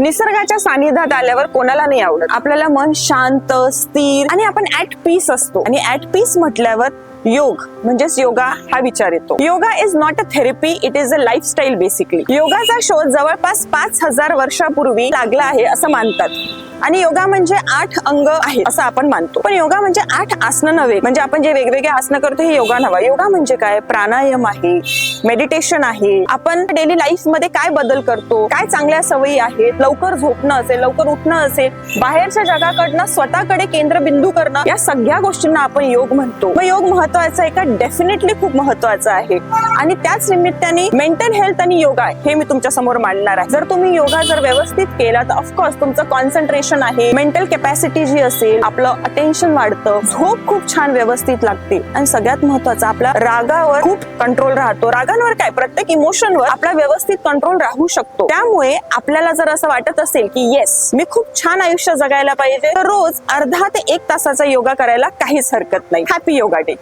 निसर्गाच्या सानिध्यात आल्यावर कोणाला नाही आवडत. आपल्याला मन शांत, स्थिर आणि आपण ऍट पीस असतो. आणि ऍट पीस म्हटल्यावर योग म्हणजेच योगा हा विचार येतो. Yoga is not a therapy, it is a lifestyle basically. योगाचा शोध जवळपास 5000 वर्षापूर्वी लागला आहे असं मानतात. आणि योगा म्हणजे 8 अंग आहेत असं आपण मानतो. पण योगा म्हणजे 8 आसनं नव्हे. म्हणजे आपण जे वेगवेगळे आसनं करतो हे योगा नव्हे. योगा म्हणजे काय? प्राणायाम आहे, मेडिटेशन आहे. आपण डेली लाईफ मध्ये काय बदल करतो, काय चांगल्या सवयी आहेत, लवकर झोपणं असेल, लवकर उठणं असेल, बाहेरच्या जगाकडनं स्वतःकडे केंद्रबिंदू करणं, या सगळ्या गोष्टींना आपण योग म्हणतो. मग योग महत्वाचा आहे का? डेफिनेटली खूप महत्वाचा आहे. आणि त्याच निमित्ताने मेंटल हेल्थ आणि योगा हे मी तुमच्या समोर मांडणार आहे. जर तुम्ही योगा जर व्यवस्थित केला तर ऑफकोर्स तुमचं कॉन्सन्ट्रेशन आहे, मेंटल कॅपॅसिटी जी असेल, आपलं अटेन्शन वाढतं, झोप खूप छान व्यवस्थित लागते. आणि सगळ्यात महत्वाचं आपल्या रागावर खूप कंट्रोल राहतो. रागांवर काय, प्रत्येक इमोशनवर आपला व्यवस्थित कंट्रोल राहू शकतो. त्यामुळे आपल्याला जर असं वाटत असेल की येस मी खूप छान आयुष्य जगायला पाहिजे, तर रोज अर्धा ते 1 तासाचा योगा करायला काहीच हरकत नाही. Happy yoga day.